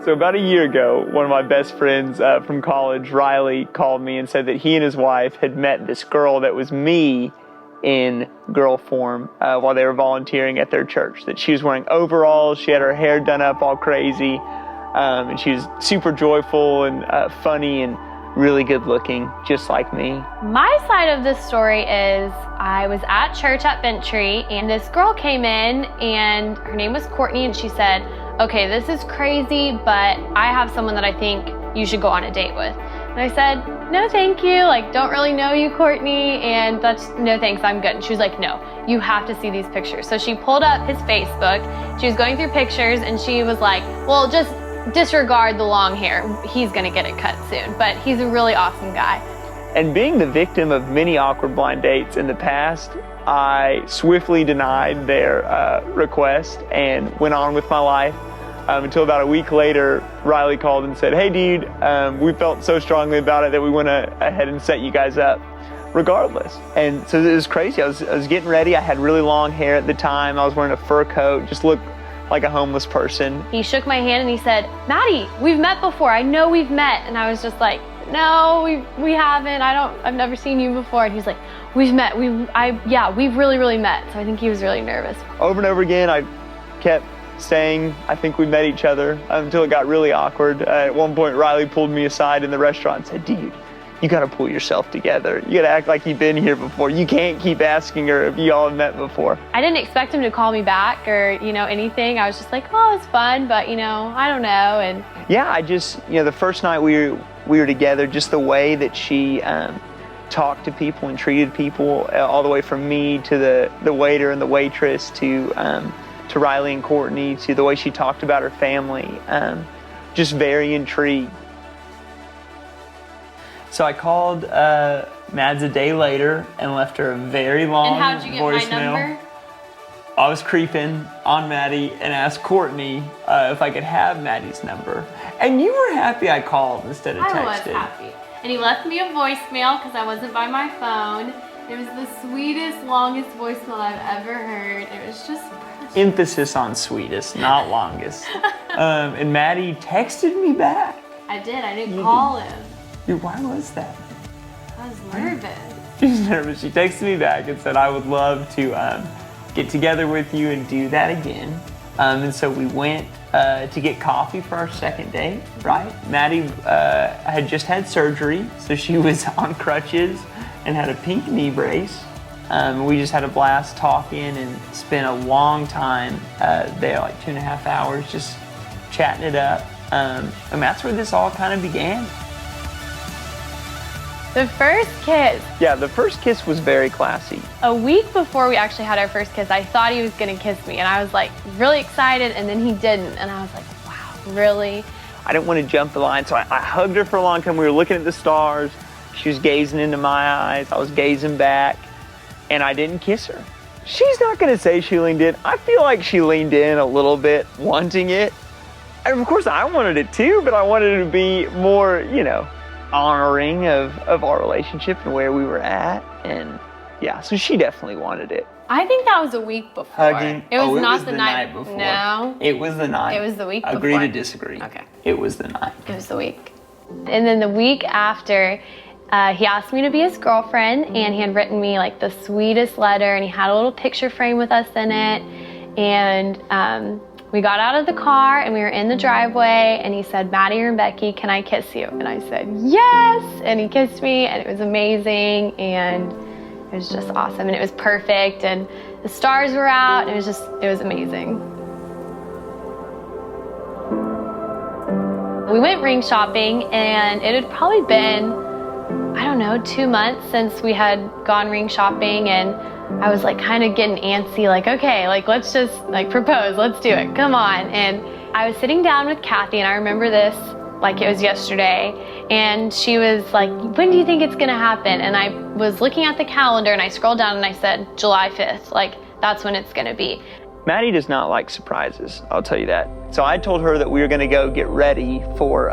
So about a year ago, one of my best friends from college, Riley, called me and said that he and his wife had met this girl that was me in girl form while they were volunteering at their church. That she was wearing overalls, she had her hair done up all crazy, and she was super joyful and funny and really good looking, just like me. My side of this story is I was at church at Bentry and this girl came in and her name was Courtney and she said, okay, this is crazy, but I have someone that I think you should go on a date with. And I said, no, thank you. Like, don't really know you, Courtney. And that's, no, thanks, I'm good. And she was like, no, you have to see these pictures. So she pulled up his Facebook. She was going through pictures and she was like, well, just disregard the long hair. He's gonna get it cut soon, but he's a really awesome guy. And being the victim of many awkward blind dates in the past, I swiftly denied their request and went on with my life. Until about a week later, Riley called and said, hey dude, we felt so strongly about it that we went ahead and set you guys up regardless. And so it was crazy. I was getting ready. I had really long hair at the time. I was wearing a fur coat, just looked like a homeless person. He shook my hand and he said, Maddie, we've met before. I know we've met. And I was just like, no, we haven't. I've never seen you before. And he's like, we've met. We've really met. So I think he was really nervous. Over and over again, I kept saying, I think we met each other, until it got really awkward. At one point, Riley pulled me aside in the restaurant and said, dude, you gotta pull yourself together. You gotta act like you've been here before. You can't keep asking her if you all have met before. I didn't expect him to call me back or, anything. I was just like, oh, it's fun, but, I don't know. And yeah, I just, the first night we were together, just the way that she talked to people and treated people, all the way from me to the waiter and the waitress to Riley and Courtney, to the way she talked about her family, just very intrigued. So I called Mads a day later and left her a very long voicemail. And how'd you get my number? I was creeping on Maddie and asked Courtney if I could have Maddie's number. And you were happy I called instead of texted. I was happy. And he left me a voicemail because I wasn't by my phone. It was the sweetest, longest voicemail I've ever heard. It was just emphasis on sweetest, not longest. And Maddie texted me back. I did. I didn't call him. Dude, why was that? I was nervous. She was nervous. She texted me back and said, I would love to get together with you and do that again. And so we went to get coffee for our second date, right? Maddie had just had surgery, so she was on crutches and had a pink knee brace. We just had a blast talking and spent a long time there, like 2.5 hours, just chatting it up. And that's where this all kind of began. The first kiss. Yeah, the first kiss was very classy. A week before we actually had our first kiss, I thought he was gonna kiss me and I was like really excited and then he didn't. And I was like, wow, really? I didn't want to jump the line, so I hugged her for a long time. We were looking at the stars. She was gazing into my eyes. I was gazing back. And I didn't kiss her. She's not gonna say she leaned in. I feel like she leaned in a little bit, wanting it. And of course I wanted it too, but I wanted it to be more, honoring of our relationship and where we were at. And yeah, so she definitely wanted it. I think that was a week before. Hugging. It was not was the night before. No. It was the night. It was the week before. Agree to disagree. Okay. It was the night. It was the week. And then the week after, he asked me to be his girlfriend and he had written me like the sweetest letter and he had a little picture frame with us in it. And we got out of the car and we were in the driveway and he said, Maddie or Becky, can I kiss you? And I said, yes. And he kissed me and it was amazing and it was just awesome and it was perfect and the stars were out and it was amazing. We went ring shopping and it had probably been, I don't know, 2 months since we had gone ring shopping and I was like kind of getting antsy, like, okay, like let's just like propose, let's do it, come on. And I was sitting down with Kathy and I remember this like it was yesterday and she was like, when do you think it's gonna happen? And I was looking at the calendar and I scrolled down and I said, July 5th, like that's when it's gonna be. Maddie does not like surprises, I'll tell you that. So I told her that we were gonna go get ready for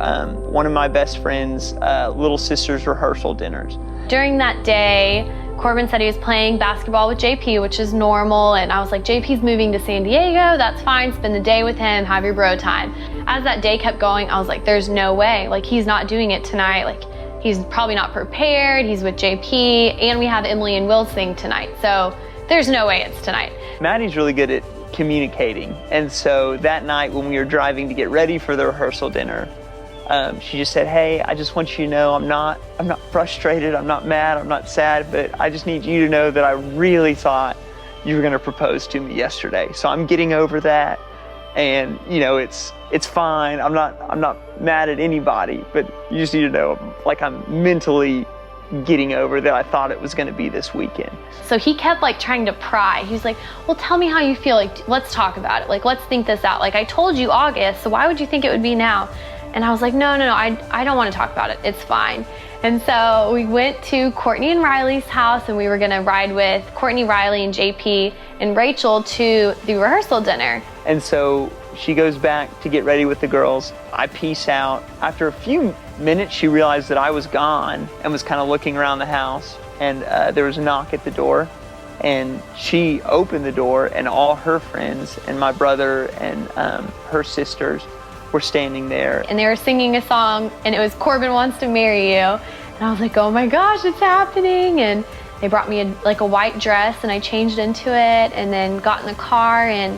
one of my best friend's little sister's rehearsal dinners. During that day, Corbin said he was playing basketball with JP, which is normal, and I was like, JP's moving to San Diego, that's fine, spend the day with him, have your bro time. as that day kept going, I was like, there's no way. Like, he's not doing it tonight. Like, he's probably not prepared. He's with JP, and we have Emily and Will's thing tonight. So there's no way it's tonight. Maddie's really good at communicating. And so that night when we were driving to get ready for the rehearsal dinner, she just said, hey, I just want you to know I'm not frustrated, I'm not mad, I'm not sad, but I just need you to know that I really thought you were gonna propose to me yesterday. So I'm getting over that, and you know, it's fine. I'm not mad at anybody, but you just need to know, like, I'm mentally getting over that I thought it was gonna be this weekend. So he kept like trying to pry. He was like, well, tell me how you feel. Like, let's talk about it. Like, let's think this out. Like, I told you August, so why would you think it would be now? And I was like, no, I don't want to talk about it. It's fine. And so we went to Courtney and Riley's house, and we were gonna ride with Courtney, Riley, and JP and Rachel to the rehearsal dinner. And so she goes back to get ready with the girls. I peace out. After a few minutes, she realized that I was gone and was kind of looking around the house, and there was a knock at the door, and she opened the door, and all her friends and my brother and her sisters were standing there. And they were singing a song, and it was Corbin Wants to Marry You. And I was like, oh my gosh, it's happening. And they brought me a white dress, and I changed into it, and then got in the car and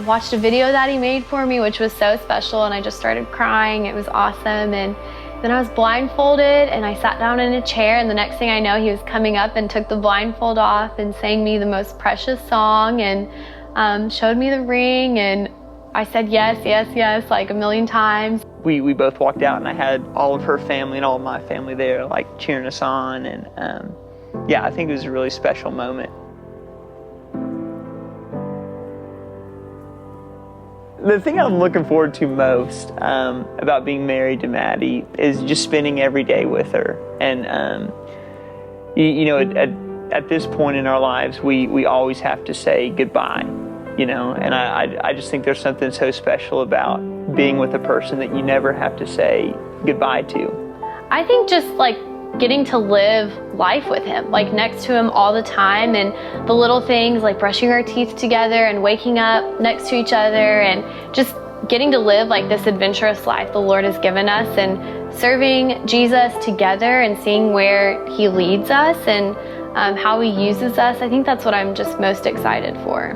watched a video that he made for me, which was so special, and I just started crying. It was awesome. And then I was blindfolded, and I sat down in a chair, and the next thing I know, he was coming up and took the blindfold off and sang me the most precious song, and showed me the ring, and I said yes, yes, yes, like a million times. We both walked out, and I had all of her family and all of my family there, like, cheering us on, and yeah, I think it was a really special moment. The thing I'm looking forward to most about being married to Maddie is just spending every day with her. And you know, at this point in our lives, we always have to say goodbye, you know, and I just think there's something so special about being with a person that you never have to say goodbye to. I think just like getting to live life with him, like next to him all the time, and the little things like brushing our teeth together and waking up next to each other, and just getting to live like this adventurous life the Lord has given us, and serving Jesus together and seeing where he leads us and how he uses us. I think that's what I'm just most excited for.